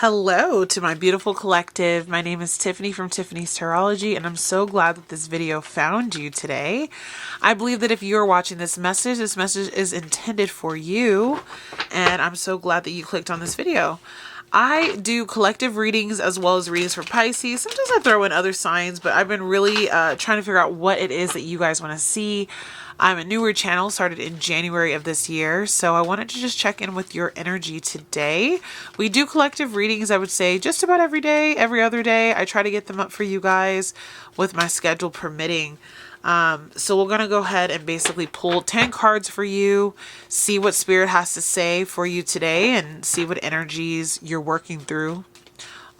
Hello to my beautiful collective. My name is Tiffany from tiffanystarology, and I'm so glad that this video found you today. I believe that if you're watching this message is intended for you, and I'm so glad that you clicked on this video. I do collective readings as well as readings for Pisces. Sometimes I throw in other signs, but I've been really trying to figure out what it is that you guys want to see. I'm a newer channel, started in January of this year, so I wanted to just check in with your energy today. We do collective readings, I would say, just about every day, every other day. I try to get them up for you guys with my schedule permitting. So we're going to go ahead and basically pull 10 cards for you, see what Spirit has to say for you today, and see what energies you're working through.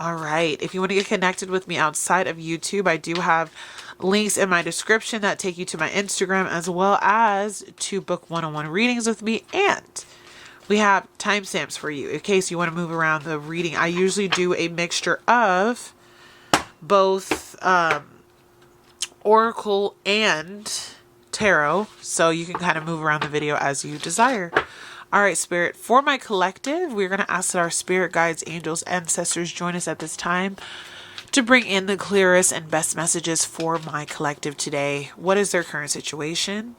All right. If you want to get connected with me outside of YouTube, I do have links in my description that take you to my Instagram, as well as to book one-on-one readings with me. And we have timestamps for you in case you want to move around the reading. I usually do a mixture of both Oracle and Tarot, so you can kind of move around the video as you desire. All right, Spirit, for my collective, we're going to ask that our spirit guides, angels, ancestors join us at this time to bring in the clearest and best messages for my collective today. What is their current situation?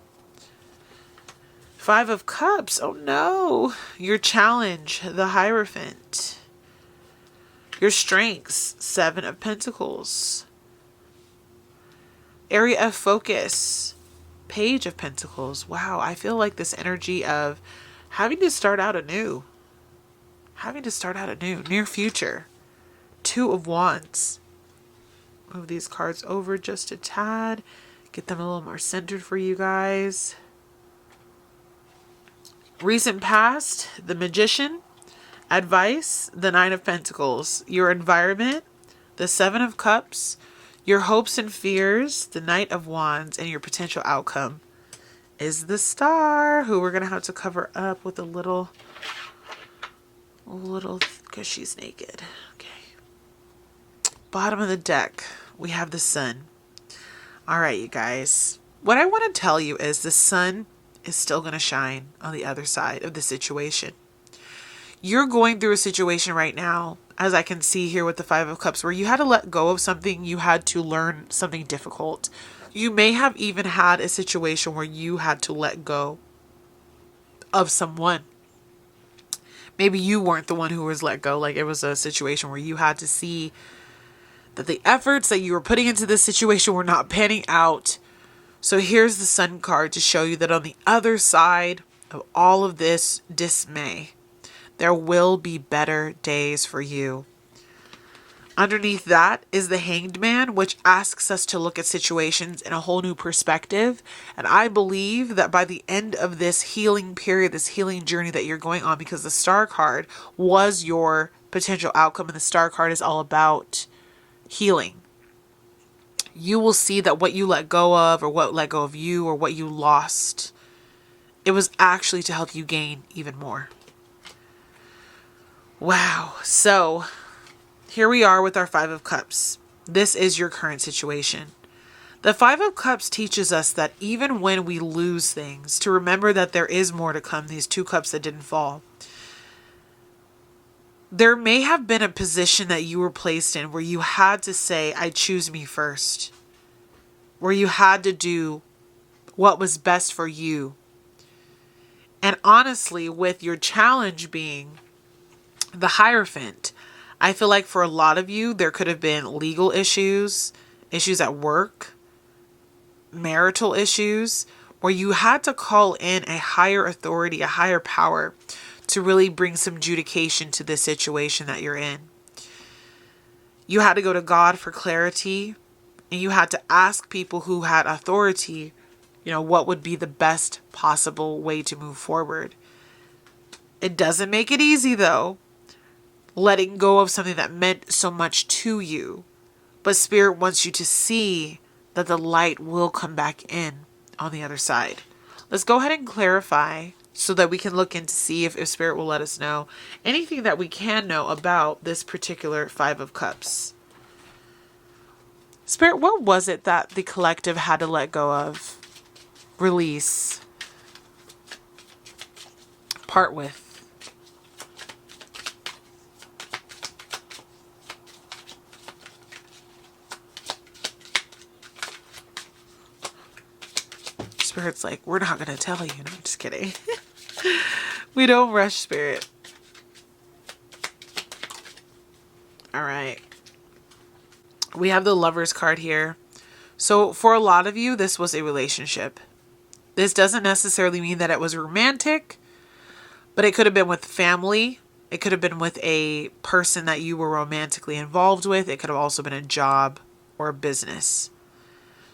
5 of Cups. Oh no. Your challenge, the Hierophant. Your strengths, 7 of Pentacles. Area of focus, Page of Pentacles. Wow, I feel like this energy of having to start out anew. Near future. 2 of Wands. Move these cards over just a tad. Get them a little more centered for you guys. Recent past, the Magician. Advice, the 9 of Pentacles. Your environment, the 7 of Cups. Your hopes and fears, the Knight of Wands. And your potential outcome is the Star, who we're going to have to cover up with a little, because she's naked. Okay. Bottom of the deck, we have the Sun. All right, you guys. What I want to tell you is the sun is still going to shine on the other side of the situation. You're going through a situation right now, as I can see here with the 5 of Cups, where you had to let go of something. You had to learn something difficult. You may have even had a situation where you had to let go of someone. Maybe you weren't the one who was let go. Like it was a situation where you had to see that the efforts that you were putting into this situation were not panning out. So here's the Sun card to show you that on the other side of all of this dismay, there will be better days for you. Underneath that is the Hanged Man, which asks us to look at situations in a whole new perspective. And I believe that by the end of this healing period, this healing journey that you're going on, because the Star card was your potential outcome, and the Star card is all about healing. You will see that what you let go of, or what let go of you, or what you lost, it was actually to help you gain even more. Wow. So here we are with our 5 of Cups. This is your current situation. The 5 of Cups teaches us that even when we lose things, to remember that there is more to come. These 2 cups that didn't fall. There may have been a position that you were placed in where you had to say, I choose me first. Where you had to do what was best for you. And honestly, with your challenge being the Hierophant, I feel like for a lot of you, there could have been legal issues, issues at work, marital issues, where you had to call in a higher authority, a higher power, to really bring some adjudication to this situation that you're in. You had to go to God for clarity, and you had to ask people who had authority, what would be the best possible way to move forward. It doesn't make it easy, though, letting go of something that meant so much to you. But Spirit wants you to see that the light will come back in on the other side. Let's go ahead and clarify so that we can look in to see if Spirit will let us know anything that we can know about this particular 5 of Cups. Spirit, what was it that the collective had to let go of, release, part with? Spirit's like, we're not going to tell you. No, I'm just kidding. We don't rush Spirit. All right. We have the Lover's card here. So for a lot of you, this was a relationship. This doesn't necessarily mean that it was romantic, but it could have been with family. It could have been with a person that you were romantically involved with. It could have also been a job or a business.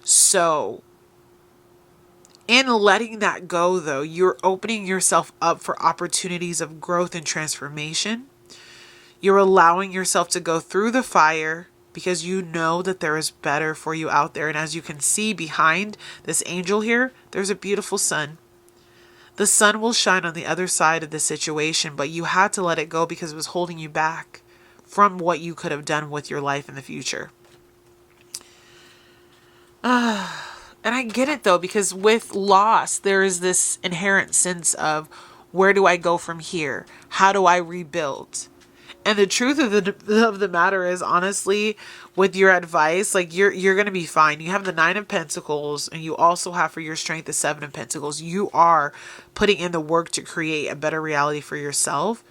So in letting that go, though, you're opening yourself up for opportunities of growth and transformation. You're allowing yourself to go through the fire because you know that there is better for you out there. And as you can see behind this angel here, there's a beautiful sun. The sun will shine on the other side of the situation, but you had to let it go because it was holding you back from what you could have done with your life in the future. And I get it though, because with loss, there is this inherent sense of, where do I go from here? How do I rebuild? And the truth of the matter is, honestly, with your advice, like you're going to be fine. You have the 9 of Pentacles, and you also have for your strength the 7 of Pentacles. You are putting in the work to create a better reality for yourself.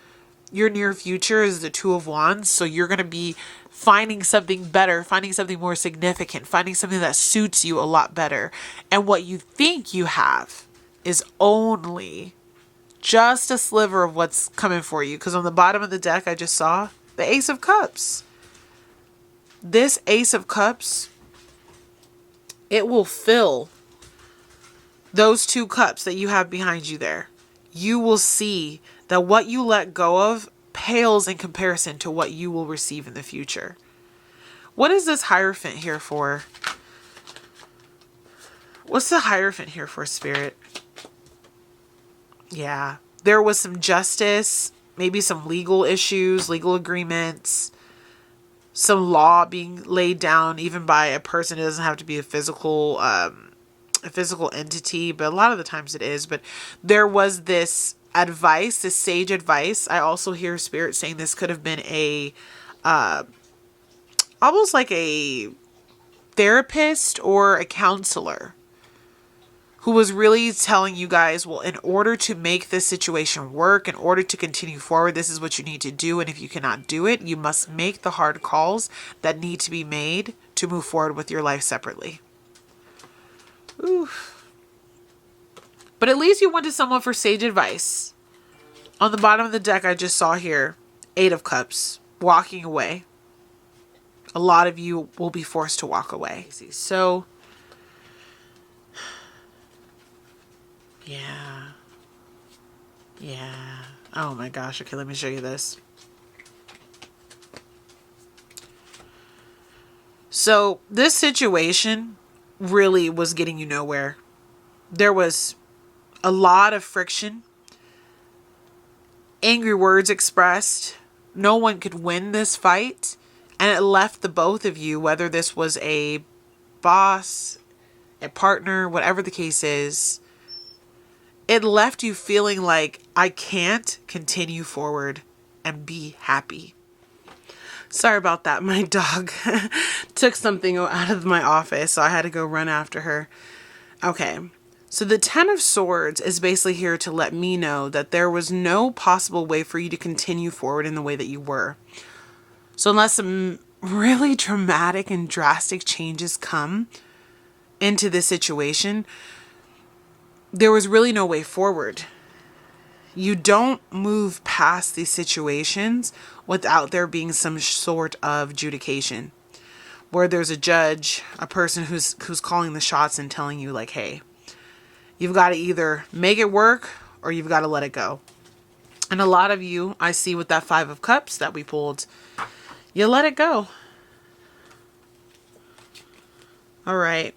Your near future is the 2 of Wands, so you're going to be finding something better, finding something more significant, finding something that suits you a lot better. And what you think you have is only just a sliver of what's coming for you. Because on the bottom of the deck, I just saw the Ace of Cups. This Ace of Cups, it will fill those 2 cups that you have behind you there. You will see that what you let go of pales in comparison to what you will receive in the future. What is this Hierophant here for? What's the Hierophant here for, Spirit? Yeah, there was some justice, maybe some legal issues, legal agreements, some law being laid down even by a person. It doesn't have to be a physical entity, but a lot of the times it is. But there was this advice, this sage advice. I also hear Spirit saying this could have been a almost like a therapist or a counselor who was really telling you guys, well, in order to make this situation work, in order to continue forward, this is what you need to do. And if you cannot do it, you must make the hard calls that need to be made to move forward with your life separately. Oof. But at least you went to someone for sage advice. On the bottom of the deck, I just saw here, 8 of Cups, walking away. A lot of you will be forced to walk away. So, yeah. Oh my gosh. Okay, let me show you this. So this situation really was getting you nowhere. There was a lot of friction, angry words expressed. No one could win this fight. And it left the both of you, whether this was a boss, a partner, whatever the case is, it left you feeling like, I can't continue forward and be happy. Sorry about that. My dog took something out of my office, so I had to go run after her. Okay. So the 10 of Swords is basically here to let me know that there was no possible way for you to continue forward in the way that you were. So unless some really dramatic and drastic changes come into this situation, there was really no way forward. You don't move past these situations without there being some sort of adjudication, where there's a judge, a person who's calling the shots and telling you like, hey, you've got to either make it work or you've got to let it go. And a lot of you, I see with that 5 of Cups that we pulled, you let it go. All right.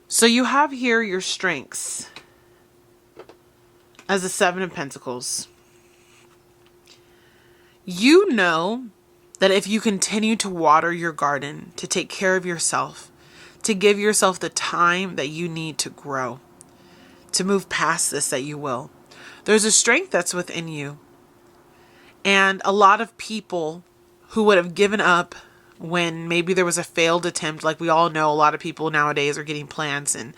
So you have here your strengths as the 7 of Pentacles. You know that if you continue to water your garden, to take care of yourself, to give yourself the time that you need to grow, to move past this, that you will. There's a strength that's within you. And a lot of people who would have given up when maybe there was a failed attempt, like we all know, a lot of people nowadays are getting plants and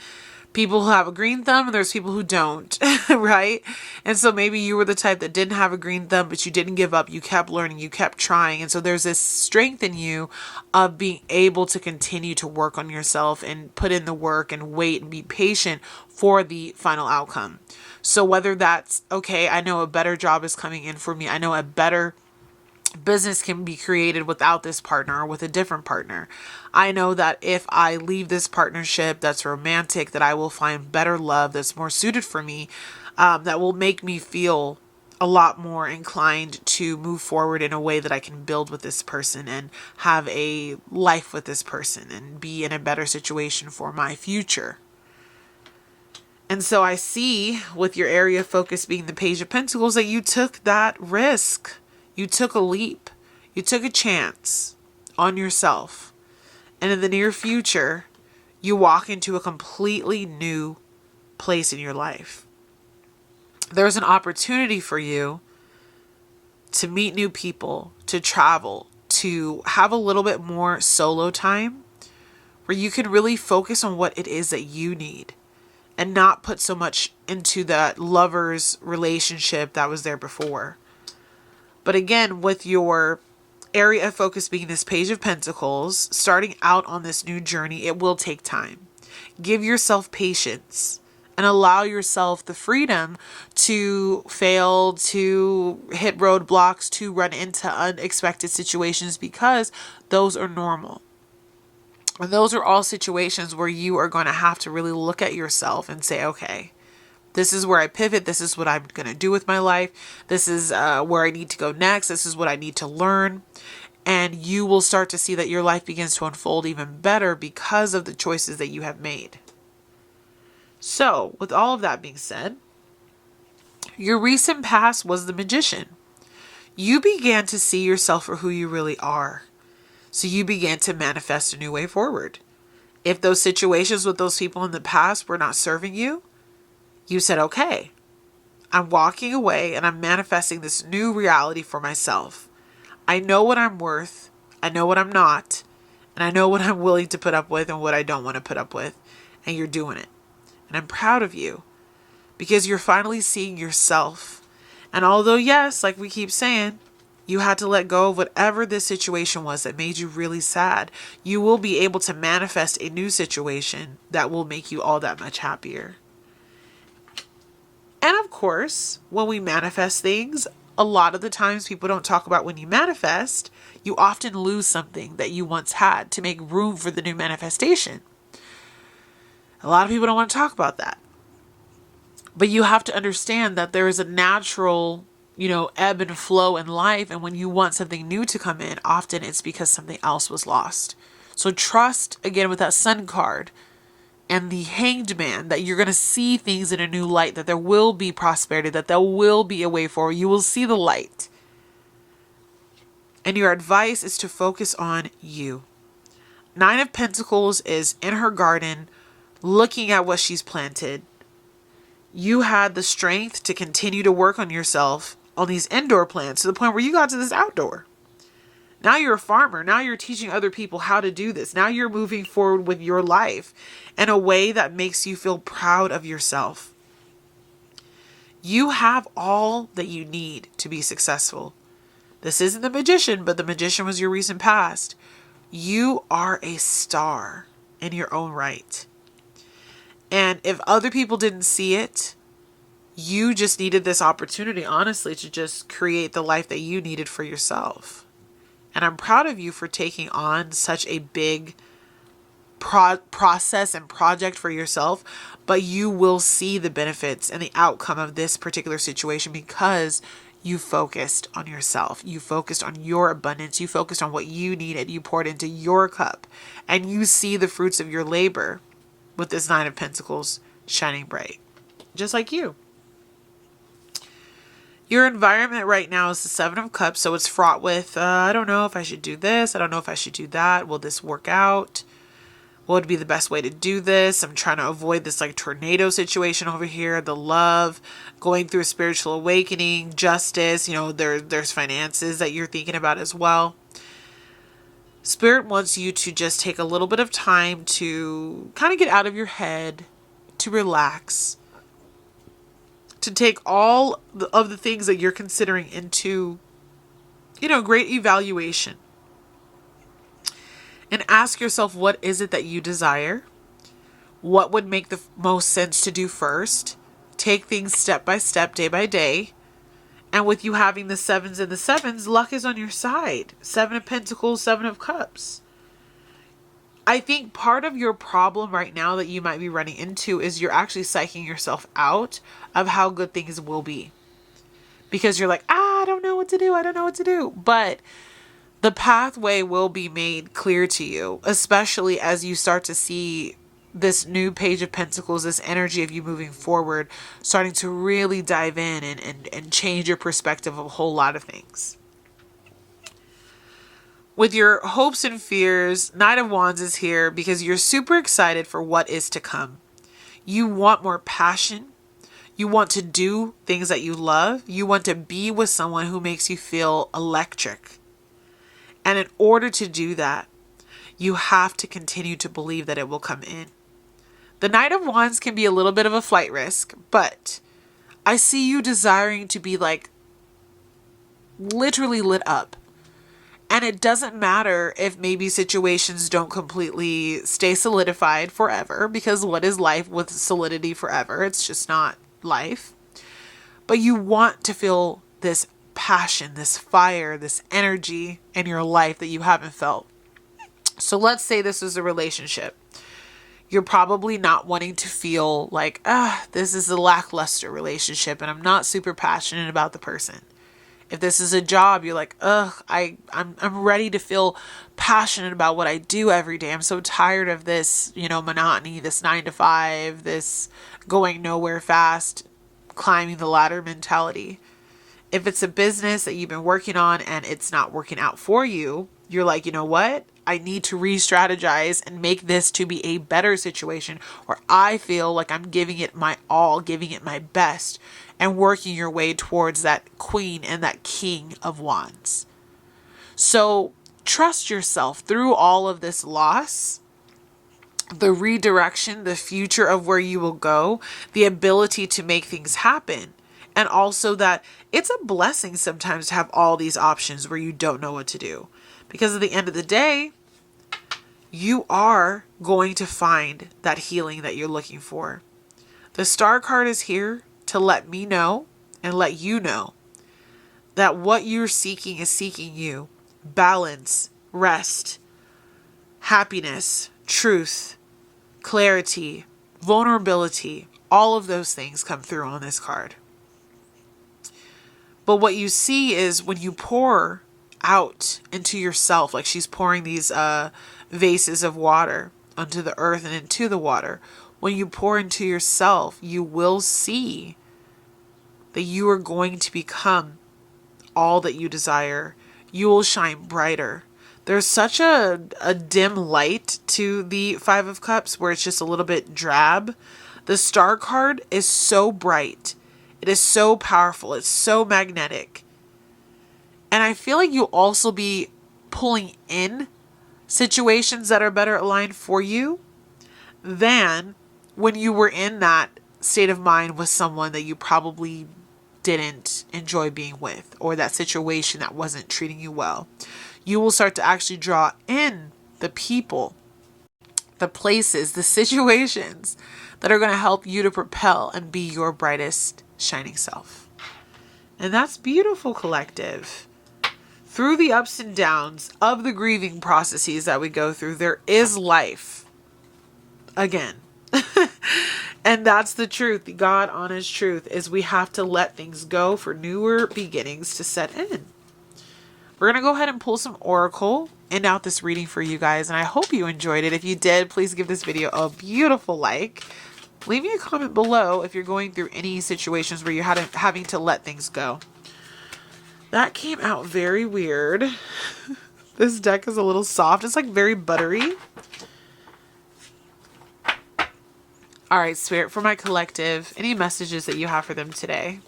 people who have a green thumb and there's people who don't, right? And so maybe you were the type that didn't have a green thumb, but you didn't give up. You kept learning, you kept trying. And so there's this strength in you of being able to continue to work on yourself and put in the work and wait and be patient for the final outcome. So whether that's, okay, I know a better job is coming in for me. I know a better business can be created without this partner or with a different partner. I know that if I leave this partnership that's romantic, that I will find better love that's more suited for me, that will make me feel a lot more inclined to move forward in a way that I can build with this person and have a life with this person and be in a better situation for my future. And so I see with your area of focus being the Page of Pentacles that you took that risk. You took a leap. You took a chance on yourself. And in the near future, you walk into a completely new place in your life. There's an opportunity for you to meet new people, to travel, to have a little bit more solo time where you can really focus on what it is that you need and not put so much into that lover's relationship that was there before. But again, with your area of focus being this Page of Pentacles, starting out on this new journey, it will take time. Give yourself patience and allow yourself the freedom to fail, to hit roadblocks, to run into unexpected situations, because those are normal. And those are all situations where you are going to have to really look at yourself and say, okay, this is where I pivot. This is what I'm going to do with my life. This is where I need to go next. This is what I need to learn. And you will start to see that your life begins to unfold even better because of the choices that you have made. So, with all of that being said, your recent past was the Magician. You began to see yourself for who you really are. So you began to manifest a new way forward. If those situations with those people in the past were not serving you, you said, okay, I'm walking away and I'm manifesting this new reality for myself. I know what I'm worth. I know what I'm not. And I know what I'm willing to put up with and what I don't want to put up with. And you're doing it. And I'm proud of you because you're finally seeing yourself. And although, yes, like we keep saying, you had to let go of whatever this situation was that made you really sad, you will be able to manifest a new situation that will make you all that much happier. And of course, when we manifest things, a lot of the times people don't talk about when you manifest, you often lose something that you once had to make room for the new manifestation. A lot of people don't want to talk about that. But you have to understand that there is a natural, ebb and flow in life. And when you want something new to come in, often it's because something else was lost. So trust, again, with that Sun card and the Hanged Man, that you're going to see things in a new light, that there will be prosperity, that there will be a way forward. You will see the light. And your advice is to focus on you. Nine of Pentacles is in her garden, looking at what she's planted. You had the strength to continue to work on yourself on these indoor plants to the point where you got to this outdoor. Now you're a farmer. Now you're teaching other people how to do this. Now you're moving forward with your life in a way that makes you feel proud of yourself. You have all that you need to be successful. This isn't the Magician, but the Magician was your recent past. You are a star in your own right. And if other people didn't see it, you just needed this opportunity, honestly, to just create the life that you needed for yourself. And I'm proud of you for taking on such a big process and project for yourself. But you will see the benefits and the outcome of this particular situation because you focused on yourself. You focused on your abundance. You focused on what you needed. You poured into your cup. And you see the fruits of your labor with this Nine of Pentacles shining bright. Just like you. Your environment right now is the Seven of Cups. So it's fraught with, I don't know if I should do this. I don't know if I should do that. Will this work out? What would be the best way to do this? I'm trying to avoid this tornado situation over here. The love, going through a spiritual awakening, justice. There's finances that you're thinking about as well. Spirit wants you to just take a little bit of time to kind of get out of your head, to relax, to take all of the things that you're considering into, great evaluation, and ask yourself, what is it that you desire? What would make the most sense to do first? Take things step by step, day by day. And with you having the sevens and the sevens, luck is on your side. 7 of Pentacles, 7 of Cups. I think part of your problem right now that you might be running into is you're actually psyching yourself out of how good things will be. Because you're like, I don't know what to do. I don't know what to do. But the pathway will be made clear to you, especially as you start to see this new Page of Pentacles, this energy of you moving forward, starting to really dive in and change your perspective of a whole lot of things. With your hopes and fears, Knight of Wands is here because you're super excited for what is to come. You want more passion. You want to do things that you love. You want to be with someone who makes you feel electric. And in order to do that, you have to continue to believe that it will come in. The Knight of Wands can be a little bit of a flight risk, but I see you desiring to be like literally lit up. And it doesn't matter if maybe situations don't completely stay solidified forever, because what is life with solidity forever? It's just not life. But you want to feel this passion, this fire, this energy in your life that you haven't felt. So let's say this is a relationship. You're probably not wanting to feel like, this is a lackluster relationship and I'm not super passionate about the person. If this is a job, you're like, I'm ready to feel passionate about what I do every day. I'm so tired of this, monotony, this 9 to 5, this going nowhere fast, climbing the ladder mentality. If it's a business that you've been working on and it's not working out for you, you're like, you know what? I need to re-strategize and make this to be a better situation, or I feel like I'm giving it my all, giving it my best, and working your way towards that Queen and that King of Wands. So trust yourself through all of this loss, the redirection, the future of where you will go, the ability to make things happen. And also that it's a blessing sometimes to have all these options where you don't know what to do. Because at the end of the day, you are going to find that healing that you're looking for. The Star card is here to let me know and let you know that what you're seeking is seeking you. Balance, rest, happiness, truth, clarity, vulnerability, all of those things come through on this card. But what you see is when you pour out into yourself, like she's pouring these vases of water onto the earth and into the water. When you pour into yourself, you will see that you are going to become all that you desire. You will shine brighter. There's such a dim light to the 5 of Cups where it's just a little bit drab. The Star card is so bright. It is so powerful. It's so magnetic. And I feel like you'll also be pulling in situations that are better aligned for you than when you were in that state of mind with someone that you probably didn't enjoy being with, or that situation that wasn't treating you well. You will start to actually draw in the people, the places, the situations that are going to help you to propel and be your brightest shining self. And that's beautiful, collective. Through the ups and downs of the grieving processes that we go through, there is life again. And that's the truth. The God honest truth is we have to let things go for newer beginnings to set in. We're going to go ahead and pull some Oracle, end out this reading for you guys. And I hope you enjoyed it. If you did, please give this video a beautiful like. Leave me a comment below if you're going through any situations where you're having to let things go. That came out very weird. This deck is a little soft. It's like very buttery. All right, Spirit, for my collective, any messages that you have for them today?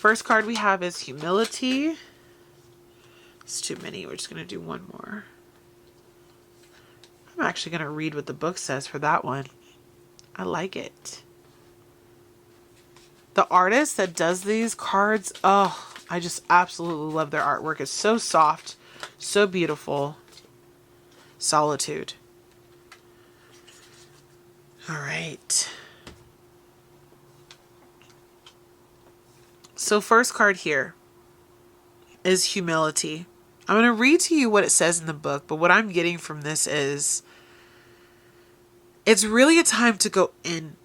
First card we have is humility. It's too many. We're just going to do one more. I'm actually going to read what the book says for that one. I like it. The artist that does these cards, oh, I just absolutely love their artwork. It's so soft, so beautiful. Solitude. All right. So first card here is humility. I'm going to read to you what it says in the book, but what I'm getting from this is it's really a time to go in,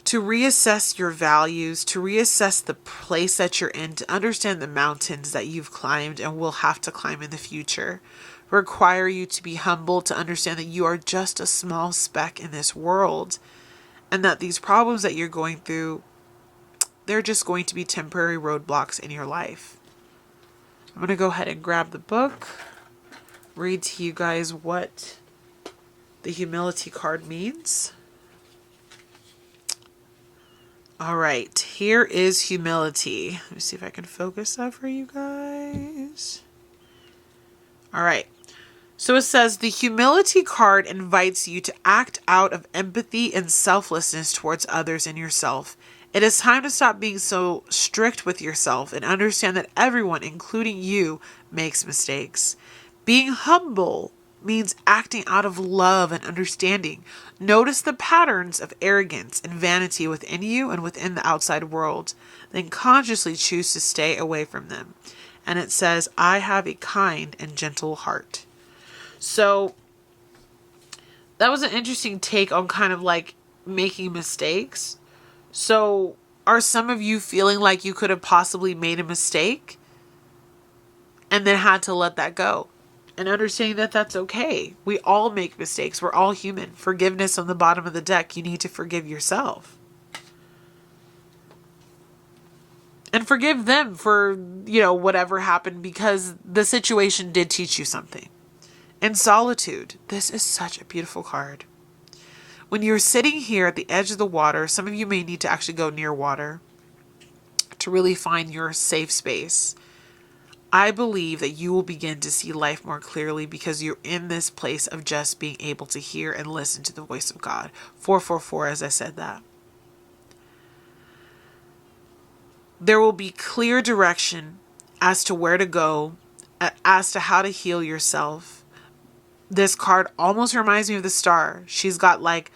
to reassess your values, to reassess the place that you're in, to understand the mountains that you've climbed and will have to climb in the future. Require you to be humble, to understand that you are just a small speck in this world, and that these problems that you're going through, they're just going to be temporary roadblocks in your life. I'm going to go ahead and grab the book, read to you guys what the humility card means. All right, here is humility. Let me see if I can focus that for you guys. All right. So it says the humility card invites you to act out of empathy and selflessness towards others and yourself. It is time to stop being so strict with yourself and understand that everyone, including you, makes mistakes. Being humble means acting out of love and understanding. Notice the patterns of arrogance and vanity within you and within the outside world. Then consciously choose to stay away from them. And it says, I have a kind and gentle heart. So that was an interesting take on kind of like making mistakes. So are some of you feeling like you could have possibly made a mistake and then had to let that go? And understanding that that's okay. We all make mistakes. We're all human. Forgiveness on the bottom of the deck. You need to forgive yourself. And forgive them for, whatever happened, because the situation did teach you something. And solitude. This is such a beautiful card. When you're sitting here at the edge of the water, some of you may need to actually go near water to really find your safe space. I believe that you will begin to see life more clearly because you're in this place of just being able to hear and listen to the voice of God. 444, as I said that. There will be clear direction as to where to go, as to how to heal yourself. This card almost reminds me of the star. She's got like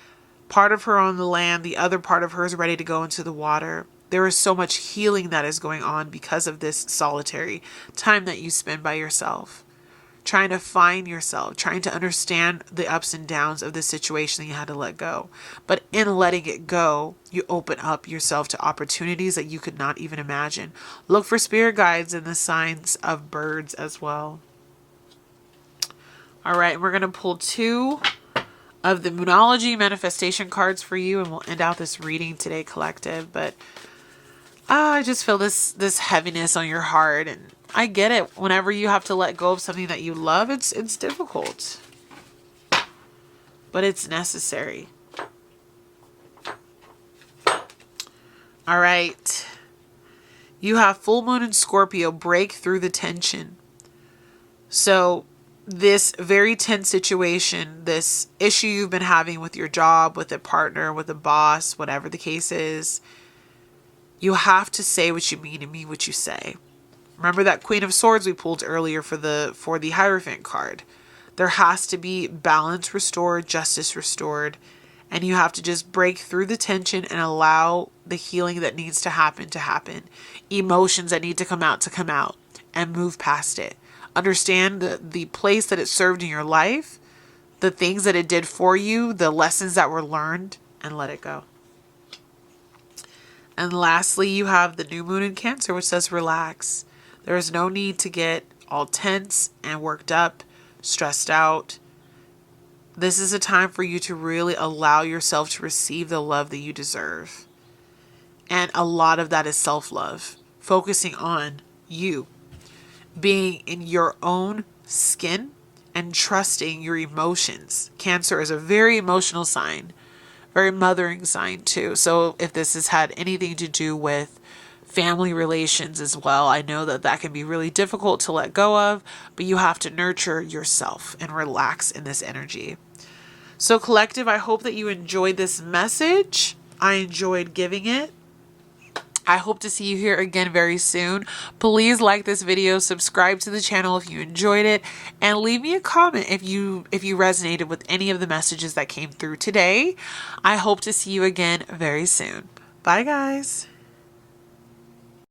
part of her on the land, the other part of her is ready to go into the water. There is so much healing that is going on because of this solitary time that you spend by yourself, trying to find yourself, trying to understand the ups and downs of the situation that you had to let go. But in letting it go, you open up yourself to opportunities that you could not even imagine. Look for spirit guides and the signs of birds as well. All right, we're going to pull 2 of the Moonology manifestation cards for you, and we'll end out this reading today, collective. But I just feel this heaviness on your heart, and I get it. Whenever you have to let go of something that you love, it's difficult, but it's necessary. All right. You have full moon in Scorpio, break through the tension. So this very tense situation, this issue you've been having with your job, with a partner, with a boss, whatever the case is, you have to say what you mean and mean what you say. Remember that Queen of Swords we pulled earlier for the Hierophant card. There has to be balance restored, justice restored, and you have to just break through the tension and allow the healing that needs to happen, emotions that need to come out, and move past it. Understand the place that it served in your life, the things that it did for you, the lessons that were learned, and let it go. And lastly, you have the new moon in Cancer, which says relax. There is no need to get all tense and worked up, stressed out. This is a time for you to really allow yourself to receive the love that you deserve. And a lot of that is self-love, focusing on you, being in your own skin and trusting your emotions. Cancer is a very emotional sign, very mothering sign too. So if this has had anything to do with family relations as well. I know that that can be really difficult to let go of, but you have to nurture yourself and relax in this energy. So collective, I hope that you enjoyed this message. I enjoyed giving it. I hope to see you here again very soon. Please like this video, subscribe to the channel if you enjoyed it, and leave me a comment if you resonated with any of the messages that came through today. I hope to see you again very soon. Bye guys.